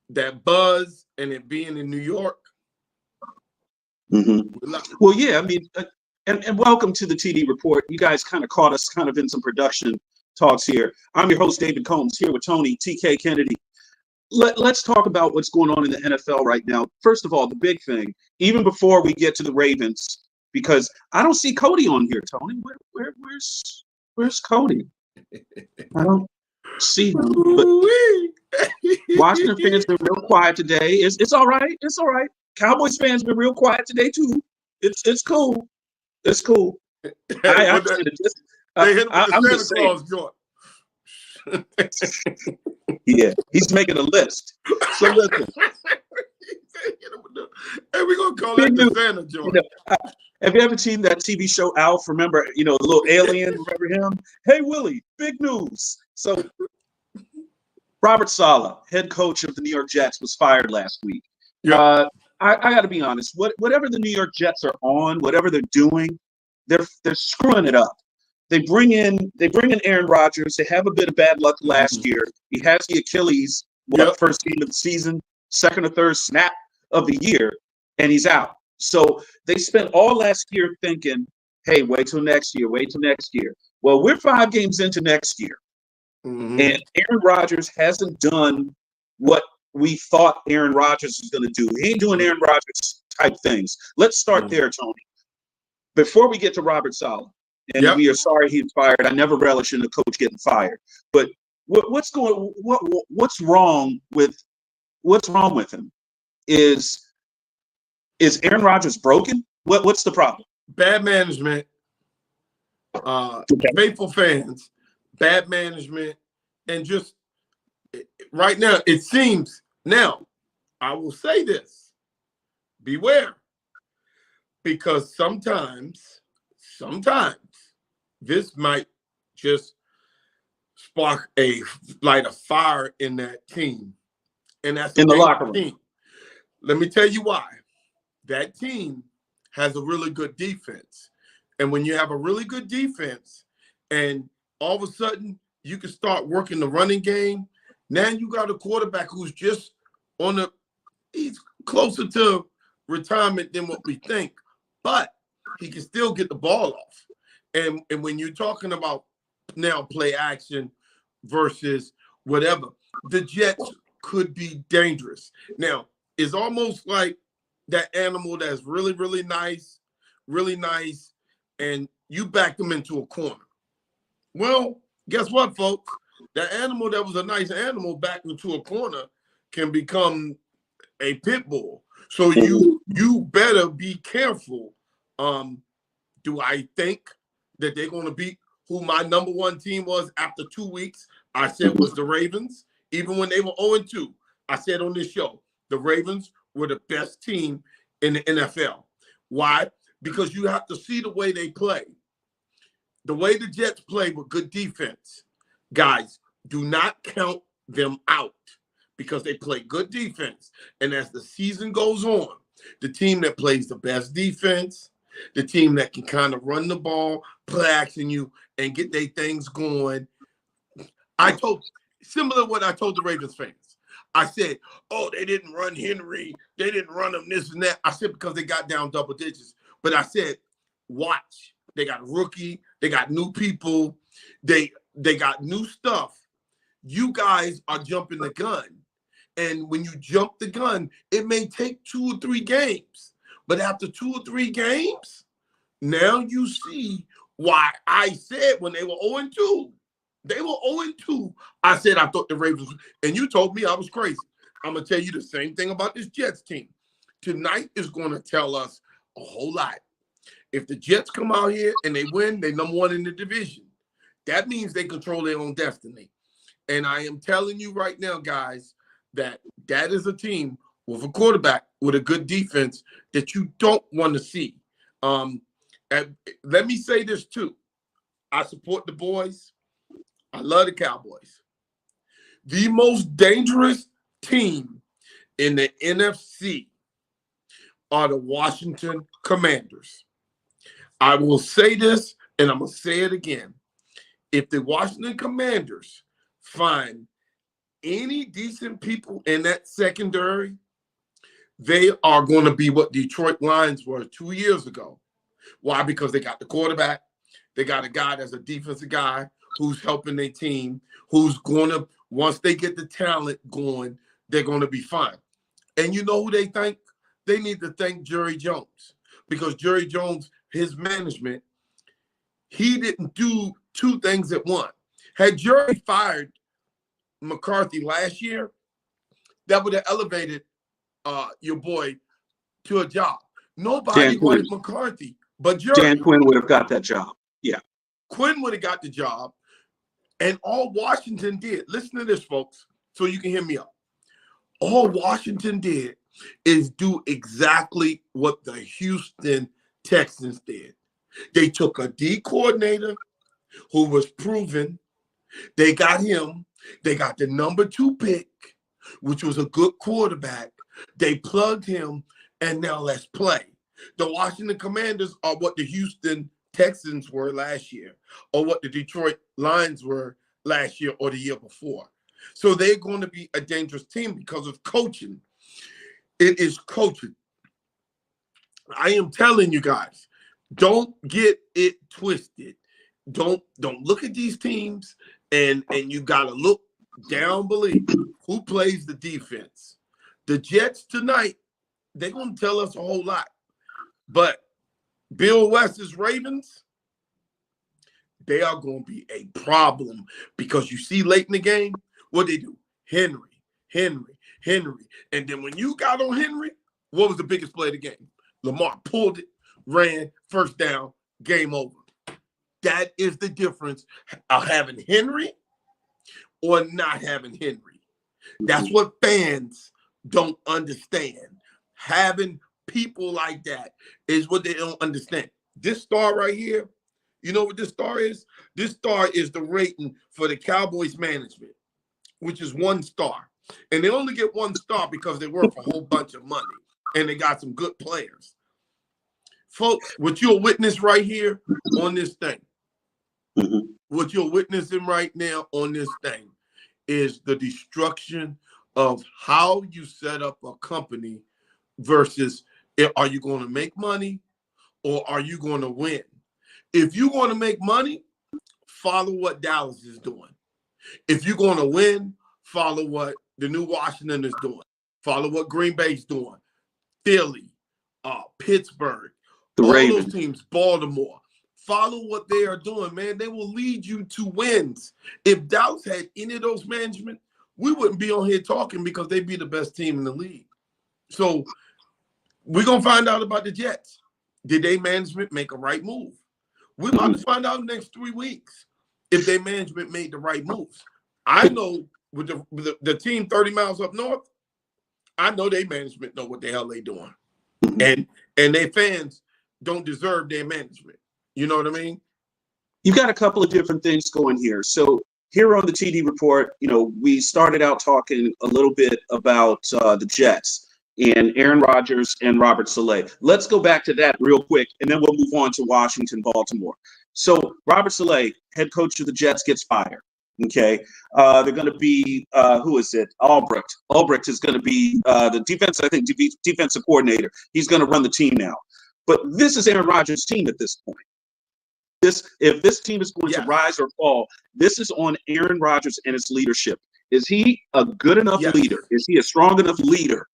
that buzz and it being in New York. Mm-hmm. Well, yeah, I mean, and welcome to the TD Report. You guys kind of caught us kind of in some production talks here. I'm your host, David Combs, here with Tony TK Kennedy. Let's talk about what's going on in the NFL right now. First of all, the big thing, even before we get to the Ravens, because I don't see Cody on here, Tony. Where's Cody? I don't see him. But Washington fans been real quiet today. It's all right. It's all right. Cowboys fans been real quiet today too. It's cool. It's cool. They hit him with the Santa Claus joint. Yeah, he's making a list. So listen. Hey, we're gonna call that the Santa joint. Have you ever seen that TV show Alf? Remember, the little alien, remember him? Hey Willie, big news. So Robert Saleh, head coach of the New York Jets, was fired last week. Yeah. I gotta be honest, whatever the New York Jets are on, whatever they're doing, they're screwing it up. They bring in Aaron Rodgers. They have a bit of bad luck last year. He has the Achilles, first game of the season, second or third snap of the year, and he's out. So they spent all last year thinking, hey, wait till next year. Well, we're 5 games into next year, and Aaron Rodgers hasn't done what we thought Aaron Rodgers was going to do. He ain't doing Aaron Rodgers type things. Let's start there, Tony. Before we get to Robert Saleh. And we are sorry he was fired. I never relish in a coach getting fired. But what's wrong with him? Is Aaron Rodgers broken? What's the problem? Bad management. Faithful fans. Bad management, and just right now it seems. Now, I will say this: beware, because sometimes. This might just light a fire in that team. And that's in the locker room. Team. Let me tell you why. That team has a really good defense. And when you have a really good defense and all of a sudden you can start working the running game, now you got a quarterback who's just he's closer to retirement than what we think. But he can still get the ball off. And when you're talking about now play action versus whatever, the Jets could be dangerous. Now, it's almost like that animal that's really, really nice, and you back them into a corner. Well, guess what, folks? That animal that was a nice animal back into a corner can become a pit bull. So you better be careful. Do I think that they're going to beat who my number one team was after 2 weeks? I said was the Ravens. Even when they were 0-2, I said on this show, the Ravens were the best team in the NFL. Why? Because you have to see the way they play. The way the Jets play with good defense. Guys, do not count them out because they play good defense. And as the season goes on, the team that plays the best defense, the team that can kind of run the ball, play action you, and get their things going. Similar to what I told the Ravens fans. I said, oh, they didn't run Henry. They didn't run him this and that. I said because they got down double digits. But I said, watch. They got a rookie. They got new people. They got new stuff. You guys are jumping the gun. And when you jump the gun, it may take 2 or 3 games. But after 2 or 3 games, now you see why I said when they were 0-2, they were 0-2. I said I thought the Ravens, and you told me I was crazy. I'm going to tell you the same thing about this Jets team. Tonight is going to tell us a whole lot. If the Jets come out here and they win, they're number 1 in the division. That means they control their own destiny. And I am telling you right now, guys, that is a team with a quarterback with a good defense that you don't want to see. Let me say this too. I support the boys. I love the Cowboys. The most dangerous team in the NFC are the Washington Commanders. I will say this, and I'm going to say it again. If the Washington Commanders find any decent people in that secondary, they are going to be what Detroit Lions were 2 years ago. Why? Because they got the quarterback. They got a guy that's a defensive guy who's helping their team, who's going to, once they get the talent going, they're going to be fine. And you know who they thank? They need to thank Jerry Jones, because Jerry Jones, his management, he didn't do two things at once. Had Jerry fired McCarthy last year, that would have elevated your boy to a job. Nobody wanted McCarthy, but Jerry. Dan Quinn would have got that job. Yeah. Quinn would have got the job. And all Washington did, listen to this, folks, so you can hear me out. All Washington did is do exactly what the Houston Texans did. They took a D coordinator who was proven. They got him. They got the number 2 pick, which was a good quarterback. They plugged him, and now let's play. The Washington Commanders are what the Houston Texans were last year, or what the Detroit Lions were last year or the year before. So they're going to be a dangerous team because of coaching. It is coaching. I am telling you guys, don't get it twisted. Don't look at these teams and you got to look down below who plays the defense. The Jets tonight, they're going to tell us a whole lot. But Bill West's Ravens, they are going to be a problem, because you see late in the game, what they do? Henry. And then when you got on Henry, what was the biggest play of the game? Lamar pulled it, ran, first down, game over. That is the difference of having Henry or not having Henry. That's what fans don't understand. Having people like that is what they don't understand. This star right here, you know what this star is? This star is the rating for the Cowboys management, which is 1 star. And they only get 1 star because they worth a whole bunch of money and they got some good players. Folks, what you'll witness right here on this thing, what you're witnessing right now on this thing is the destruction of how you set up a company versus, are you going to make money or are you going to win? If you're going to make money, follow what Dallas is doing. If you're going to win, follow what the new Washington is doing. Follow what Green Bay's doing. Philly, Pittsburgh, all those teams, Baltimore. Follow what they are doing, man. They will lead you to wins. If Dallas had any of those management, we wouldn't be on here talking, because they'd be the best team in the league. So we're going to find out about the Jets. Did they management make a right move? We're about to find out in the next 3 weeks if their management made the right moves. I know with the team 30 miles up north, I know their management know what the hell they doing. And their fans don't deserve their management. You know what I mean? You've got a couple of different things going here. So here on the TD Report, we started out talking a little bit about the Jets and Aaron Rodgers and Robert Saleh. Let's go back to that real quick, and then we'll move on to Washington, Baltimore. So Robert Saleh, head coach of the Jets, gets fired. Okay. They're going to be, who is it? Albrecht. Albrecht is going to be the defensive coordinator. He's going to run the team now. But this is Aaron Rodgers' team at this point. If this team is going to rise or fall, this is on Aaron Rodgers and his leadership. Is he a good enough leader? Is he a strong enough leader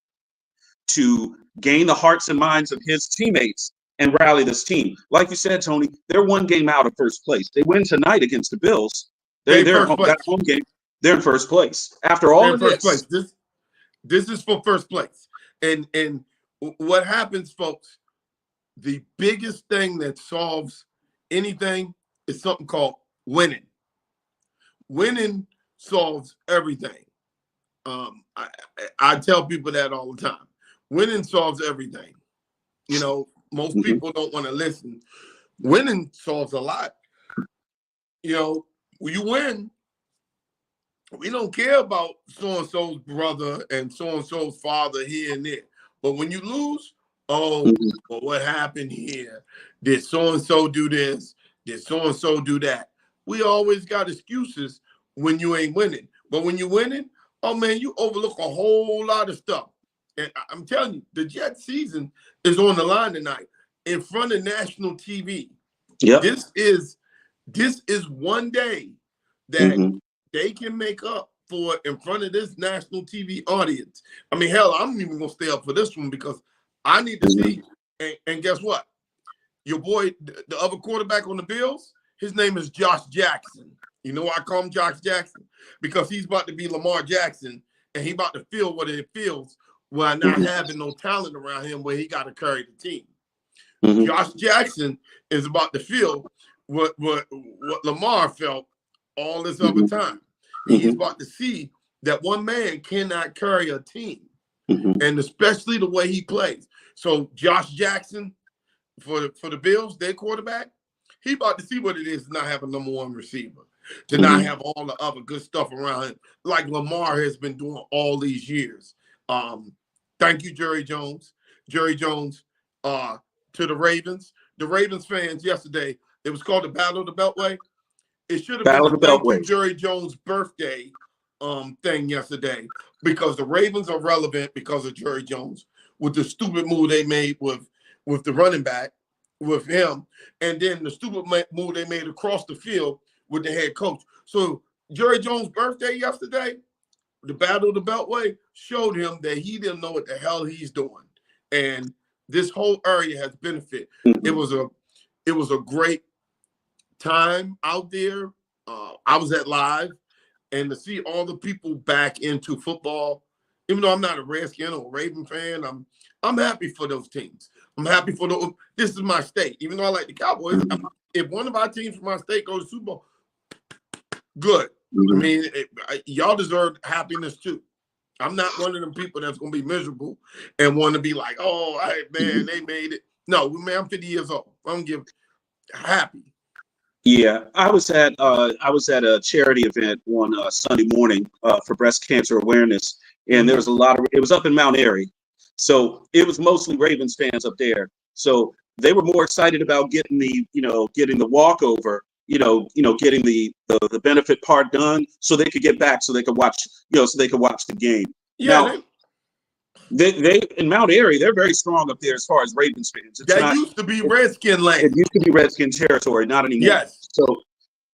to gain the hearts and minds of his teammates and rally this team? Like you said, Tony, they're 1 game out of first place. They win tonight against the Bills. They're that home game. They're in first place. After all of this, this is for first place. And what happens, folks? The biggest thing that solves anything is something called winning. Winning solves everything. I tell people that all the time. Winning solves everything. Most people don't want to listen. Winning solves a lot. When you win, we don't care about so-and-so's brother and so-and-so's father here and there. But when you lose, well, what happened here? Did so-and-so do this? Did so-and-so do that? We always got excuses when you ain't winning. But when you're winning, Oh man, you overlook a whole lot of stuff. And I'm telling you, the Jets season is on the line tonight in front of national TV. Yep. This is one day that they can make up for in front of this national TV audience. I mean, hell, I'm even gonna stay up for this one because I need to see. And guess what? Your boy, the other quarterback on the Bills, his name is Josh Jackson. You know why I call him Josh Jackson? Because he's about to be Lamar Jackson, and he about to feel what it feels while not having no talent around him where he got to carry the team. Josh Jackson is about to feel what Lamar felt all this other time. And he's about to see that one man cannot carry a team, and especially the way he plays. So Josh Jackson, for the Bills, their quarterback, he about to see what it is to not have a number one receiver, to not have all the other good stuff around him, like Lamar has been doing all these years. Thank you, Jerry Jones. Jerry Jones to the Ravens. The Ravens fans yesterday, it was called the Battle of the Beltway. It should have Battle been of the Beltway. Jerry Jones' birthday thing yesterday, because the Ravens are relevant because of Jerry Jones with the stupid move they made with the running back, with him, and then the stupid move they made across the field with the head coach. So Jerry Jones' birthday yesterday, the Battle of the Beltway, showed him that he didn't know what the hell he's doing. And this whole area has benefited. It was a great time out there. I was at Live, and to see all the people back into football, even though I'm not a Redskin or a Raven fan, I'm happy for those teams. I'm happy for this is my state. Even though I like the Cowboys, if one of our teams from my state goes to Super Bowl, good. I mean, y'all deserve happiness too. I'm not one of them people that's gonna be miserable and want to be like, oh, man, they made it. No, man, I'm 50 years old. I'm happy. Yeah, I was at a charity event on Sunday morning for breast cancer awareness, and there was it was up in Mount Airy, so it was mostly Ravens fans up there. So they were more excited about getting the walkover, getting the benefit part done, so they could get back, so they could watch, so they could watch the game. Yeah. Now, they in Mount Airy, they're very strong up there as far as Ravens fans. Used to be Redskin land. It used to be Redskin territory, not anymore. Yes. So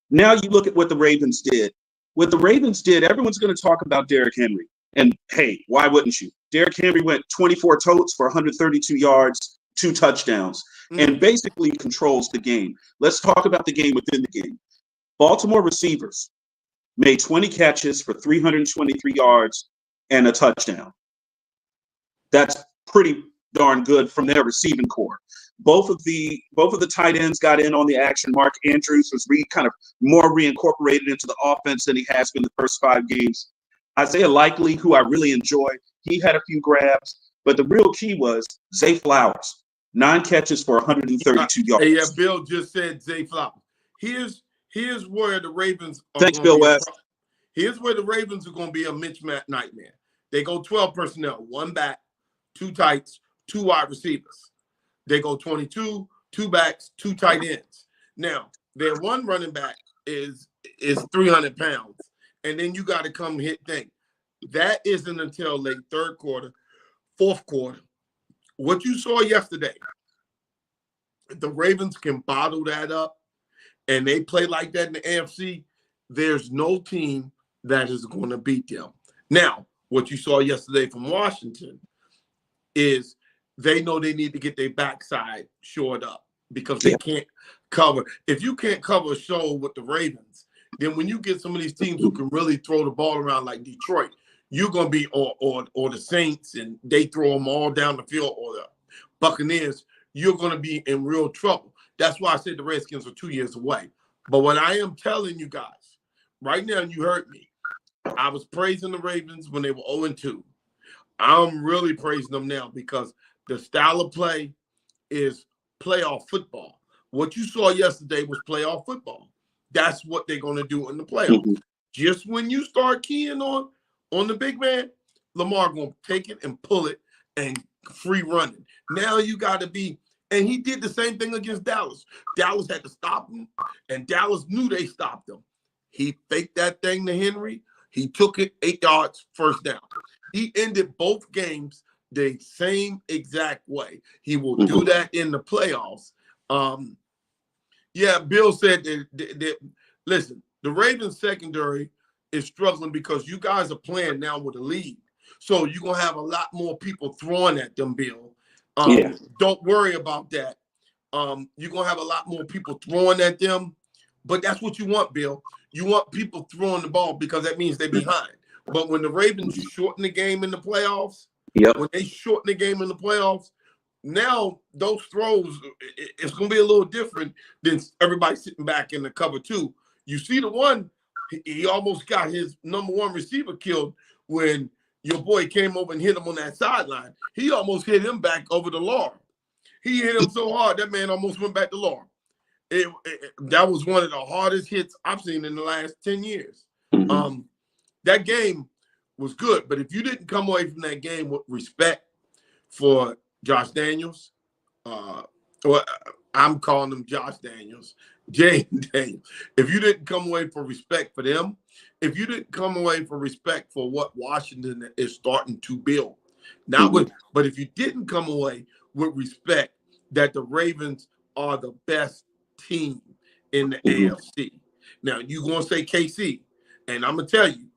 now you look at what the Ravens did. What the Ravens did, everyone's going to talk about Derrick Henry. And hey, why wouldn't you? Derrick Henry went 24 totes for 132 yards, 2 touchdowns, and basically controls the game. Let's talk about the game within the game. Baltimore receivers made 20 catches for 323 yards and a touchdown. That's pretty darn good from their receiving core. Both of the tight ends got in on the action. Mark Andrews was kind of more reincorporated into the offense than he has been the first 5 games. Isaiah Likely, who I really enjoy, he had a few grabs, but the real key was Zay Flowers, 9 catches for 132 yards. Yeah, Bill just said Zay Flowers. Here's where the Ravens are. Thanks, Bill West. Here's where the Ravens are going to be a mismatch nightmare. They go 12 personnel, 1 back, 2 tights, 2 wide receivers. They go 22, 2 backs, 2 tight ends. Now, their one running back is 300 pounds, and then you got to come hit thing. That isn't until late 3rd quarter, 4th quarter. What you saw yesterday, the Ravens can bottle that up, and they play like that in the AFC, there's no team that is going to beat them. Now, what you saw yesterday from Washington is they know they need to get their backside shored up because they can't cover. If you can't cover a show with the Ravens, then when you get some of these teams who can really throw the ball around like Detroit, you're going to be or the Saints, and they throw them all down the field, or the Buccaneers, you're going to be in real trouble. That's why I said the Redskins are 2 years away. But what I am telling you guys right now, and you heard me, I was praising the Ravens when they were 0-2. I'm really praising them now because the style of play is playoff football. What you saw yesterday was playoff football. That's what they're going to do in the playoffs. Just when you start keying on the big man, Lamar going to take it and pull it and free running. Now you got to be, and he did the same thing against Dallas. Dallas had to stop him, and Dallas knew they stopped him. He faked that thing to Henry. He took it 8 yards, first down. He ended both games the same exact way. He will do that in the playoffs. Yeah, Bill said that, listen, the Ravens secondary is struggling because you guys are playing now with a lead. So you're going to have a lot more people throwing at them, Bill. Don't worry about that. You're going to have a lot more people throwing at them. But that's what you want, Bill. You want people throwing the ball because that means they're behind. But when the Ravens shorten the game in the playoffs, when they shorten the game in the playoffs, now those throws, it's going to be a little different than everybody sitting back in the cover two. You see the one, he almost got his number one receiver killed when your boy came over and hit him on that sideline. He almost hit him back over the lawn. He hit him so hard, that man almost went back to lawn. That was one of the hardest hits I've seen in the last 10 years. That game was good, but if you didn't come away from that game with respect for Josh Daniels, or I'm calling him Josh Daniels, Jaden Daniels. If you didn't come away for respect for them, if you didn't come away for respect for what Washington is starting to build, but if you didn't come away with respect that the Ravens are the best team in the AFC. Now you're gonna say KC, and I'm gonna tell you,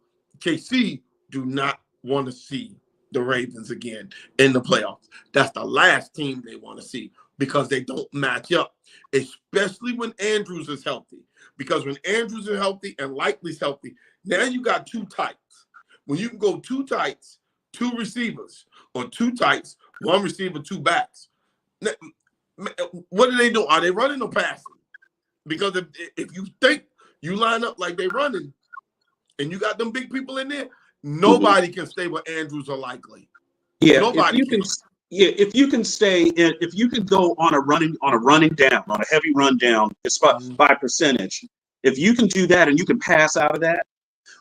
KC do not want to see the Ravens again in the playoffs. That's the last team they want to see because they don't match up, especially when Andrews is healthy. Because when Andrews is healthy and Likely's healthy, now you got two tights. When you can go two tights, two receivers, or two tights, one receiver, two backs. What are they doing? Are they running or passing? Because if you think you line up like they running and you got them big people in there, nobody can stay with Andrews or Likely. Yeah, nobody if you can stay, if you can go on a running down, on a heavy run down, it's by percentage. If you can do that and you can pass out of that,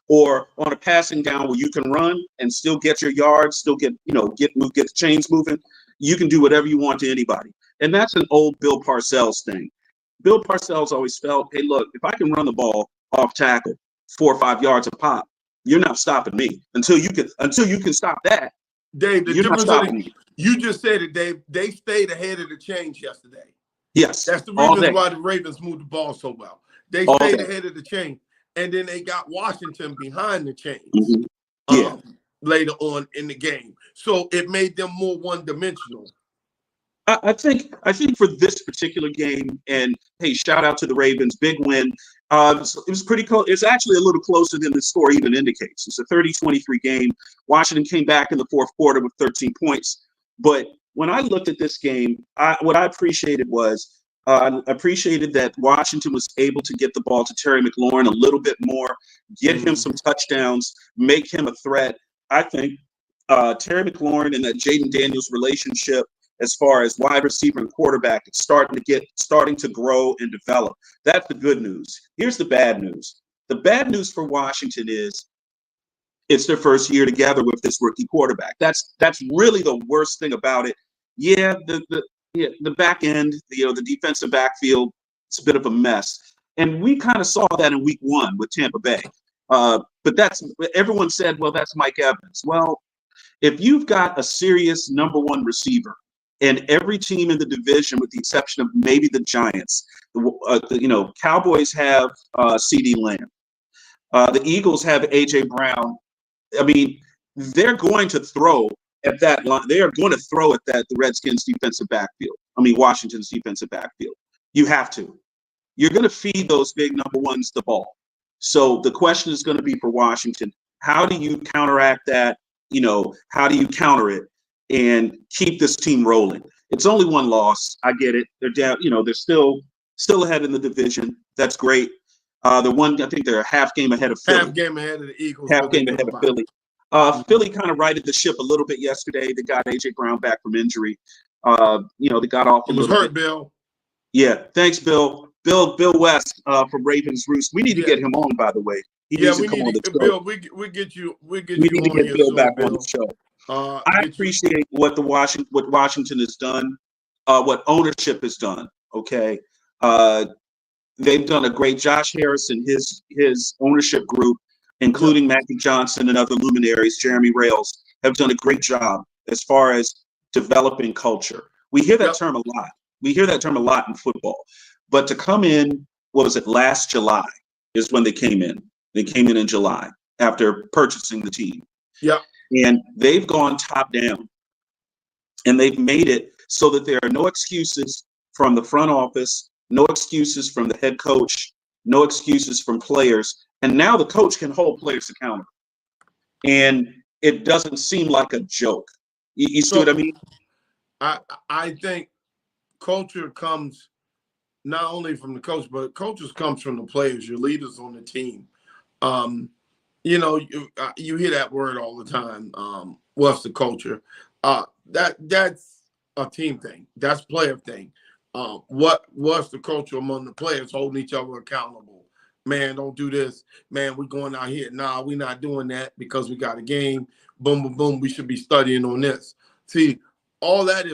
or on a passing down where you can run and still get your yards, still get the chains moving, you can do whatever you want to anybody. And that's an old Bill Parcells thing. Bill Parcells always felt, hey, look, if I can run the ball off tackle 4 or 5 yards a pop, you're not stopping me until you can stop that. Dave, you're not stopping me. You just said it, Dave. They stayed ahead of the chains yesterday. Yes. That's the reason why the Ravens moved the ball so well. They stayed ahead of the chain. And then they got Washington behind the chains later on in the game. So it made them more one-dimensional. I think for this particular game, and hey, shout out to the Ravens, big win. It was pretty close. It's actually a little closer than the score even indicates. It's a 30-23 game. Washington came back in the fourth quarter with 13 points. But when I looked at this game, what I appreciated was I appreciated that Washington was able to get the ball to Terry McLaurin a little bit more, get him some touchdowns, make him a threat. I think Terry McLaurin and that Jaden Daniels relationship, as far as wide receiver and quarterback, it's starting to grow and develop. That's the good news. Here's the bad news. The bad news for Washington is it's their first year together with this rookie quarterback. That's really the worst thing about it. Yeah, the back end, the defensive backfield, it's a bit of a mess. And we kind of saw that in week 1 with Tampa Bay. But everyone said, well, that's Mike Evans. Well, if you've got a serious number 1 receiver, and every team in the division, with the exception of maybe the Giants, Cowboys have CeeDee Lamb. The Eagles have A.J. Brown. I mean, they're going to throw at that line. They are going to throw at the Redskins' defensive backfield. Washington's defensive backfield. You have to. You're going to feed those big number 1s the ball. So the question is going to be for Washington, how do you counteract that? How do you counter it and keep this team rolling? It's only 1 loss. I get it. They're down, they're still ahead in the division. That's great. I think they're a half game ahead of Philly. Half game ahead of the Eagles. Half game ahead of Philly. Philly kind of righted the ship a little bit yesterday. They got A.J. Brown back from injury. They got off a little bit. It was hurt, Bill. Yeah, thanks, Bill. Bill West from Ravens Roost. We need to get him on, by the way. He needs to come on the show. Bill, we get you. We need to get Bill back on the show. I appreciate what Washington has done, what ownership has done. Okay, they've done a great. Josh Harris and his ownership group including Magic Johnson and other luminaries, Jeremy Rails, have done a great job as far as developing culture. We hear that term a lot. We hear that term a lot in football. But to come in, what was it, last July is when they came in. They came in July after purchasing the team. Yeah. And they've gone top down. And they've made it so that there are no excuses from the front office, no excuses from the head coach, no excuses from players. And now the coach can hold players accountable. And it doesn't seem like a joke. You see what I mean? I think culture comes not only from the coach, but culture comes from the players, your leaders on the team. You know, you hear that word all the time. What's the culture? That's a team thing. That's player thing. What's the culture among the players holding each other accountable? Man, don't do this. Man, we're going out here. Nah, we're not doing that because we got a game. Boom, boom, boom. We should be studying on this. See, all that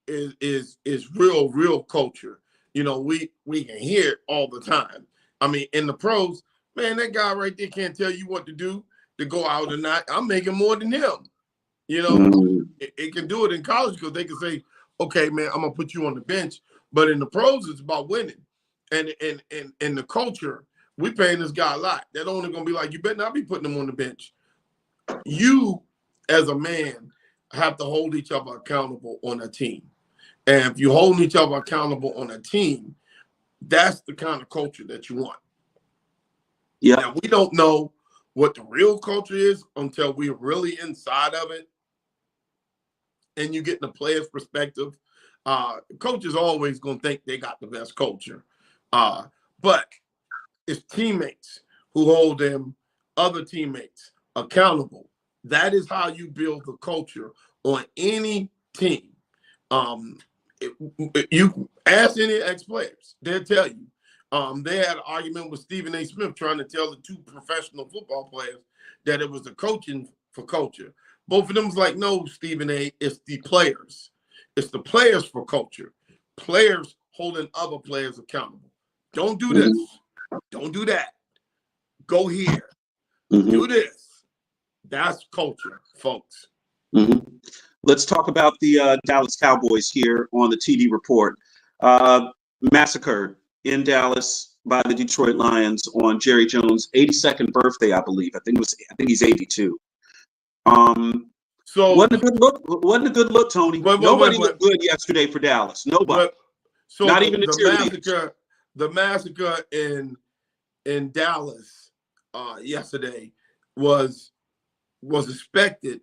is real culture. You know, we can hear it all the time. I mean, in the pros, man, that guy right there can't tell you what to do to go out or not. I'm making more than him. You know, it can do it in college because they can say, okay, man, I'm gonna put you on the bench. But in the pros, it's about winning. And the culture, we paying this guy a lot. They're only gonna be like, you better not be putting him on the bench. You, as a man, have to hold each other accountable on a team. And if you hold each other accountable on a team, that's the kind of culture that you want. Yeah. Now, we don't know what the real culture is until we're really inside of it. And you get the player's perspective. Coach is always going to think they got the best culture. But it's teammates who hold them, other teammates, accountable. That is how you build the culture on any team. You ask any ex-players, they'll tell you. They had an argument with Stephen A. Smith trying to tell the two professional football players that it was the coaching for culture. Both of them was like, no, Stephen A., it's the players. It's the players for culture. Players holding other players accountable. Don't do this. Don't do that. Go here. Do this. That's culture, folks. Let's talk about the Dallas Cowboys here on the TD Report. Massacred in Dallas by the Detroit Lions on Jerry Jones' 82nd birthday, I believe. I think he's 82. So wasn't a good look. Wasn't a good look, Tony. Nobody looked good yesterday for Dallas. Nobody. So not even the massacre in Dallas yesterday was expected.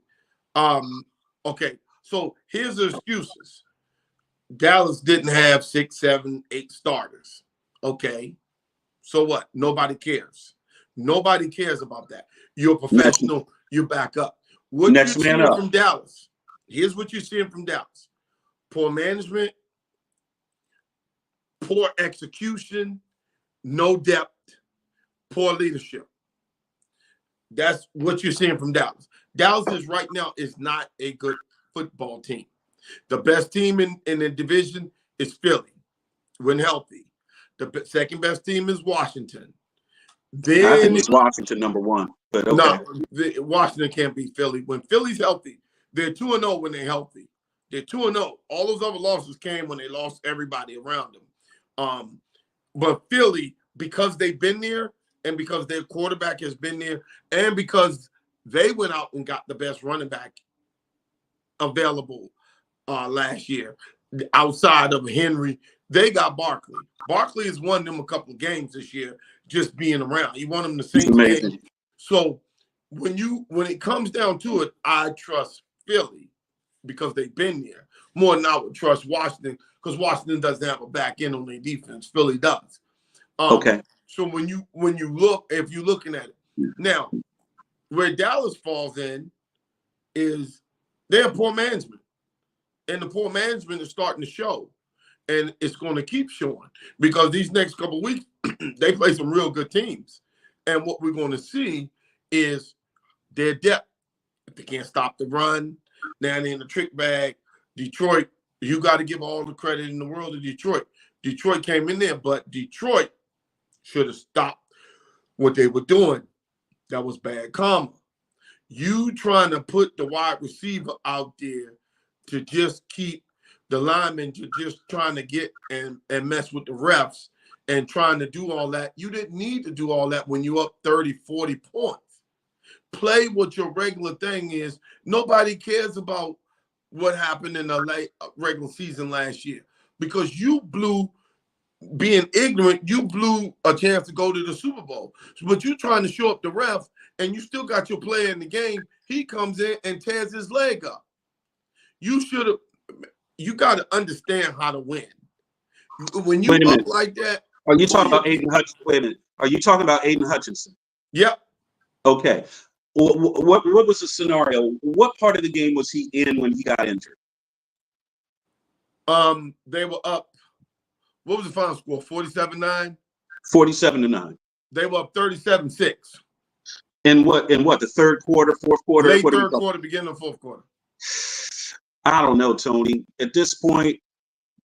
Okay, so here's the excuses. Dallas didn't have 6, 7, 8 starters. Okay, so what? Nobody cares. Nobody cares about that. You're a professional. You back up. What you're seeing from Dallas, here's what you're seeing from Dallas. Poor management, poor execution, no depth, poor leadership. That's what you're seeing from Dallas. Dallas right now is not a good football team. The best team in the division is Philly when healthy. The second best team is Washington. Then I think it's Washington number 1. But okay. No, Washington can't beat Philly. When Philly's healthy, they're 2-0 when they're healthy. They're 2-0. All those other losses came when they lost everybody around them. But Philly, because they've been there and because their quarterback has been there and because they went out and got the best running back available last year outside of Henry, they got Barkley. Barkley has won them a couple of games this year just being around. He won them the same game. So when it comes down to it, I trust Philly because they've been there more than I would trust Washington because Washington doesn't have a back end on their defense. Philly does. Okay. So when you look, if you're looking at it now, where Dallas falls in is they have poor management, and the poor management is starting to show, and it's going to keep showing because these next couple of weeks they play some real good teams. And what we're going to see is their depth. If they can't stop the run, now they're in the trick bag. Detroit, you got to give all the credit in the world to Detroit. Detroit came in there, but Detroit should have stopped what they were doing That was bad karma. You trying to put the wide receiver out there to just keep the linemen to just trying to get and mess with the refs and trying to do all that. You didn't need to do all that when you're up 30, 40 points. Play what your regular thing is. Nobody cares about what happened in the regular season last year because you blew, being ignorant, you blew a chance to go to the Super Bowl. But you trying to show up the ref and you still got your player in the game. He comes in and tears his leg up. You should have. You got to understand how to win. When you up like that, are you talking about Aiden Hutchinson? Wait a minute. Are you talking about Aiden Hutchinson? Yep. Okay. What was the scenario? What part of the game was he in when he got injured? They were up. What was the final score? 47-9? 47-9. They were up 37-6. In what? The third quarter, fourth quarter? Late third quarter, beginning of fourth quarter. I don't know, Tony. At this point,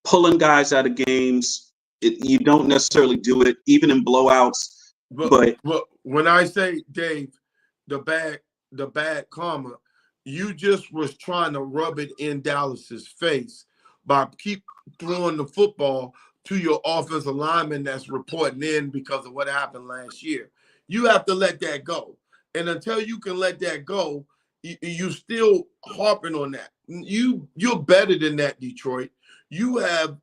pulling guys out of games, you don't necessarily do it, even in blowouts. But when I say, Dave, the bad karma, you just was trying to rub it in Dallas's face by keep throwing the football to your offensive lineman that's reporting in because of what happened last year. You have to let that go. And until you can let that go, you still harping on that. You're better than that, Detroit. You have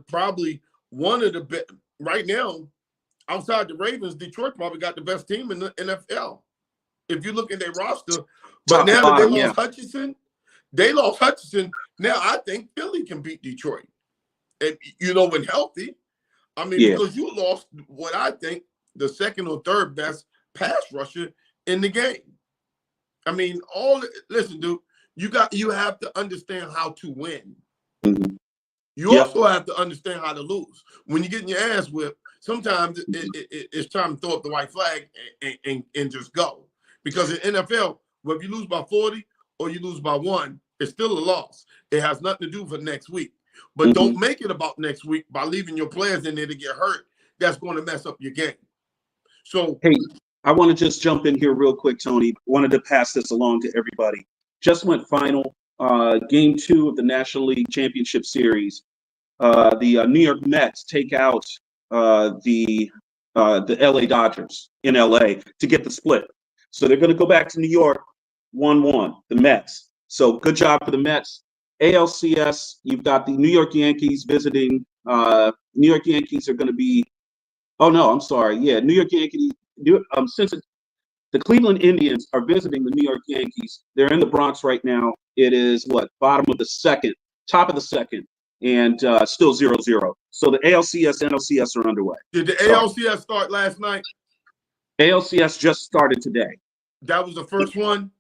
probably one of the right now, outside the Ravens, Detroit probably got the best team in the NFL. If you look at their roster, but now that they lost Hutchinson, now I think Philly can beat Detroit. And when healthy. I mean, because you lost what I think the second or third best pass rusher in the game. I mean, listen, dude, you have to understand how to win. Mm-hmm. You also have to understand how to lose. When you're getting your ass whipped, sometimes it's time to throw up the white flag and just go. Because in NFL, whether you lose by 40 or you lose by 1, it's still a loss. It has nothing to do for next week. But don't make it about next week by leaving your players in there to get hurt. That's going to mess up your game. So, hey, I want to just jump in here real quick, Tony. Wanted to pass this along to everybody. Just went final, game 2 of the National League Championship Series. The New York Mets take out the LA Dodgers in LA to get the split. So they're going to go back to New York 1-1, the Mets. So good job for the Mets. ALCS, you've got the New York Yankees visiting. New York Yankees are going to be, oh no, I'm sorry. Yeah, New York Yankees, the Cleveland Indians are visiting the New York Yankees. They're in the Bronx right now. It is bottom of the second, top of the second, and still 0-0. So the ALCS, NLCS are underway. Did the ALCS start last night? ALCS just started today. That was the first one?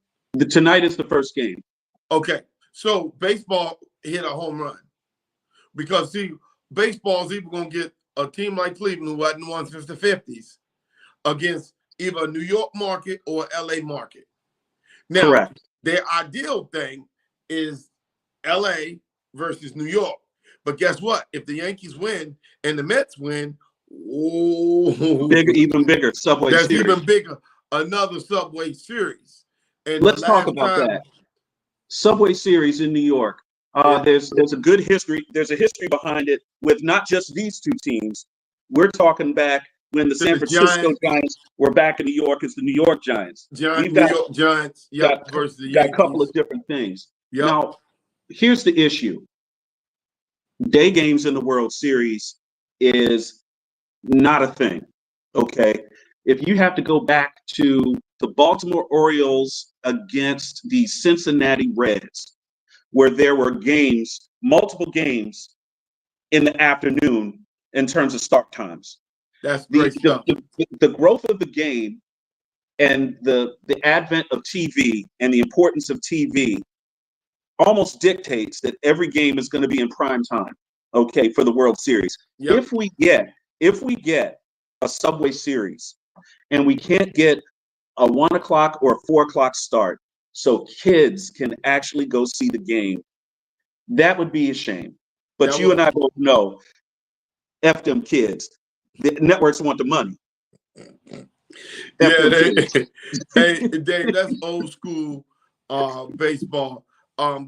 Tonight is the first game. Okay. So baseball hit a home run. Because, see, baseball is either going to get a team like Cleveland, who hadn't won since the 50s, against either a New York market or LA market. Now, correct. Their ideal thing is LA versus New York. But guess what? If the Yankees win and the Mets win, even bigger Subway Series. Series. Even bigger, another Subway Series. And let's talk about that. Subway Series in New York. There's a good history. There's a history behind it with not just these two teams. We're talking back when the San Francisco Giants were back in New York as the New York Giants. New York Giants, versus the Yankees. Got a couple of different things. Yep. Now, here's the issue. Day games in the World Series is not a thing, okay? If you have to go back to the Baltimore Orioles against the Cincinnati Reds, where there were games, multiple games in the afternoon in terms of start times. That's great stuff. The growth of the game and the advent of TV and the importance of TV almost dictates that every game is going to be in prime time, okay, for the World Series. Yep. If we get a Subway Series and we can't get a 1 o'clock or 4 o'clock start so kids can actually go see the game, that would be a shame. But and I both know, F them kids. The networks want the money. Yeah, hey, Dave, that's old school baseball.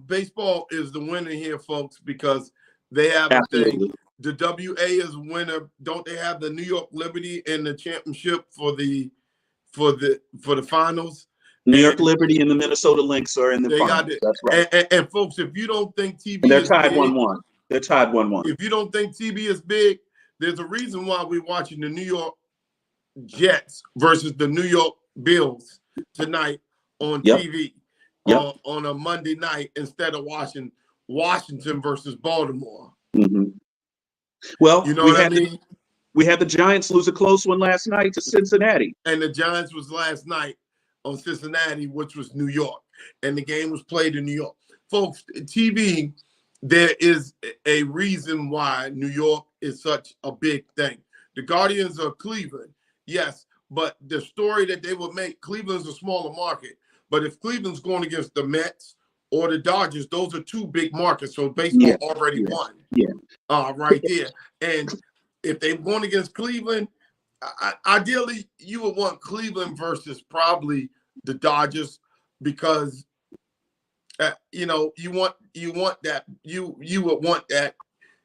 Baseball is the winner here, folks, because they have a thing. Absolutely. The WA is winner. Don't they have the New York Liberty in the championship for the finals? New York And Liberty and the Minnesota Lynx are in the they got finals. it. That's right. And folks, if you don't think TV And they're is tied big, 1-1. They're tied 1-1. if you don't think TV is big, there's a reason why we're watching the New York Jets versus the New York Bills tonight on TV on a Monday night instead of watching Washington versus Baltimore. Mm-hmm. Well, you know what I mean? We had the Giants lose a close one last night to Cincinnati. And the Giants was last night on Cincinnati, which was New York. And the game was played in New York. Folks, TV, there is a reason why New York is such a big thing. The Guardians of Cleveland, yes, but the story that they would make, Cleveland's a smaller market. But if Cleveland's going against the Mets or the Dodgers, those are two big markets. So baseball already won. Yeah. Right there. And if they're going against Cleveland, ideally you would want Cleveland versus probably the Dodgers because you want that you would want that.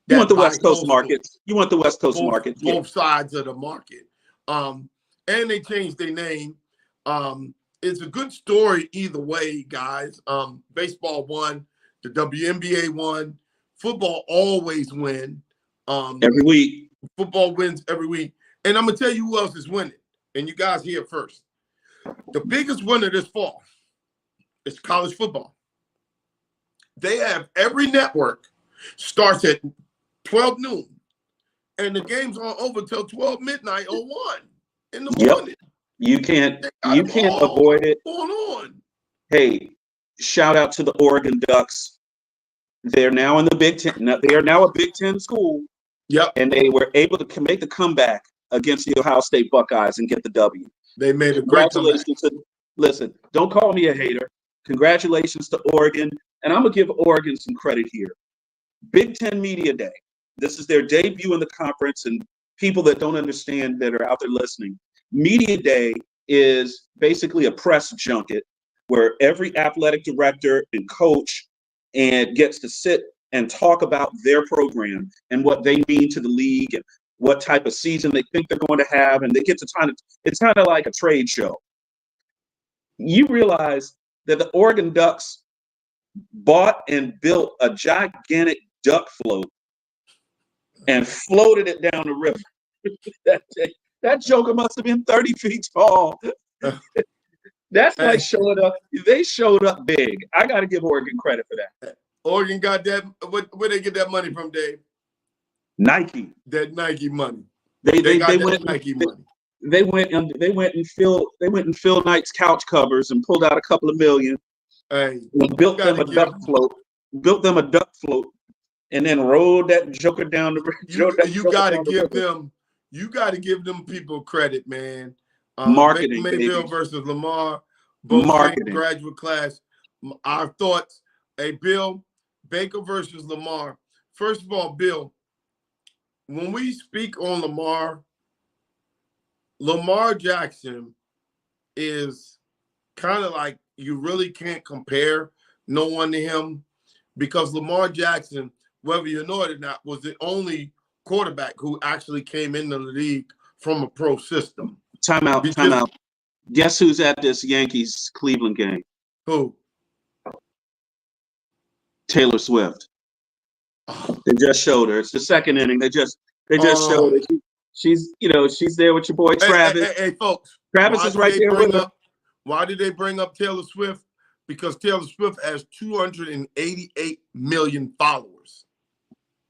You want the West Coast market. You want the West Coast market. Both sides of the market. And they changed their name. It's a good story either way, guys. Baseball won, the WNBA won, football always win. Every week. Football wins every week. And I'm gonna tell you who else is winning. And you guys hear it first. The biggest winner this fall is college football. They have every network starts at 12 noon. And the games aren't over till 12 midnight or 1 in the morning. You can't avoid it. Going on. Hey, shout out to the Oregon Ducks. They're now in the Big Ten. They are now a Big Ten school. Yep. And they were able to make the comeback against the Ohio State Buckeyes and get the W. They made a great comeback. Listen, don't call me a hater. Congratulations to Oregon. And I'm going to give Oregon some credit here. Big Ten Media Day. This is their debut in the conference. And people that don't understand that are out there listening, Media Day is basically a press junket where every athletic director and coach gets to sit and talk about their program and what they mean to the league and what type of season they think they're going to have. And they get to it's kind of like a trade show. You realize that the Oregon Ducks bought and built a gigantic duck float and floated it down the river. That joker must have been 30 feet tall. That's like showing up. They showed up big. I got to give Oregon credit for that. Oregon got that. Where they get that money from, Dave? Nike. That Nike money. They went Nike money. They went and Phil Knight's couch covers and pulled out a couple of million. Hey, and built them a duck float. Built them a duck float, and then rode that joker down the river. You got to give them. You got to give them people credit, man. Marketing, Mayfield versus Lamar, both marketing. Graduate class. Our thoughts. Hey, Bill, Baker versus Lamar. First of all, Bill, when we speak on Lamar Jackson is kind of like you really can't compare no one to him because Lamar Jackson, whether you know it or not, was the only quarterback who actually came into the league from a pro system. Time out. Guess who's at this Yankees Cleveland game? Who? Taylor Swift. They just showed her. It's the second inning. They just showed her. She's there with your boy Travis. Hey, folks. Travis is right there with her. Why did they bring up Taylor Swift? Because Taylor Swift has 288 million followers.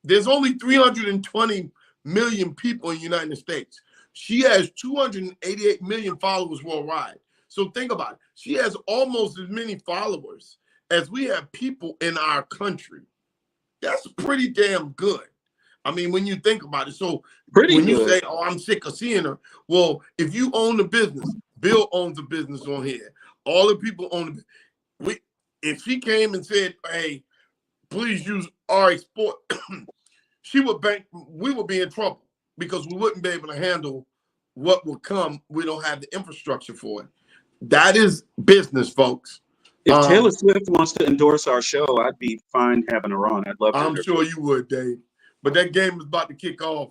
There's only 320 million people in the United States. She has 288 million followers worldwide. So think about it. She has almost as many followers as we have people in our country. That's pretty damn good. I mean, when you think about it. So when you say, oh, I'm sick of seeing her. Well, if you own the business, Bill owns a business on here. All the people own it. If she came and said, hey, please use RH Sport, we would be in trouble because we wouldn't be able to handle what will come, we don't have the infrastructure for it. That is business, folks. If Taylor Swift wants to endorse our show, I'd be fine having her on. I'd love to. I'm sure you would, Dave. But that game is about to kick off.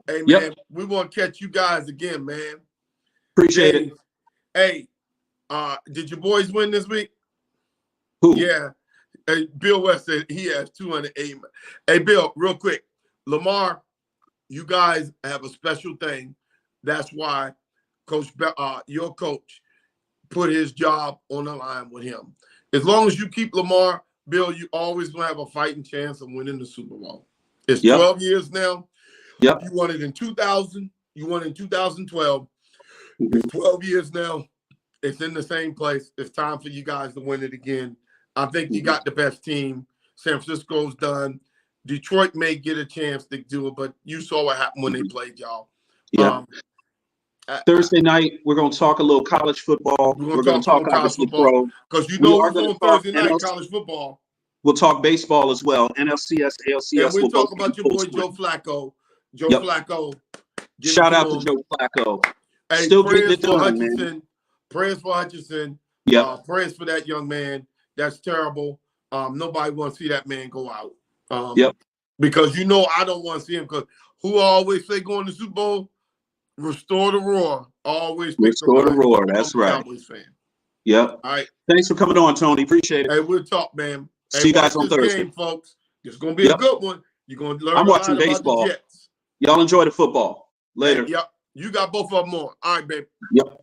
Hey, man, Yep. we want to catch you guys again, man. Appreciate it. Hey, did your boys win this week? Who? Yeah. Hey, Bill West said he has 208. Hey, Bill, real quick. Lamar, you guys have a special thing. That's why your coach put his job on the line with him. As long as you keep Lamar, Bill, you always going to have a fighting chance of winning the Super Bowl. It's 12 years now. Yep. You won it in 2000. You won it in 2012. It's 12 years now. It's in the same place. It's time for you guys to win it again. I think you got the best team. San Francisco's done. Detroit may get a chance to do it, but you saw what happened when they played y'all. Yeah. Thursday night, we're going to talk a little college football. We're going to talk college football because you know who's on Thursday night college football. We'll talk baseball as well. NLCS, ALCS. And we'll talk about your boy Joe Flacco. Flacco. Shout out to Joe Flacco. Hey, still getting it done, man. Prayers for Hutchinson. Yeah. Prayers for that young man. That's terrible. Nobody wants to see that man go out. Because you know I don't want to see him because who always say going to Super Bowl? Restore the roar. Always restore the roar. That's right. Cowboys fan. Yep. All right. Thanks for coming on, Tony. Appreciate it. Hey, we'll talk, man. See you guys on Thursday, game, folks. It's gonna be a good one. You're gonna learn. I'm watching baseball. Y'all enjoy the football. Later. Yep. You got both of them on. All right, babe. Yep.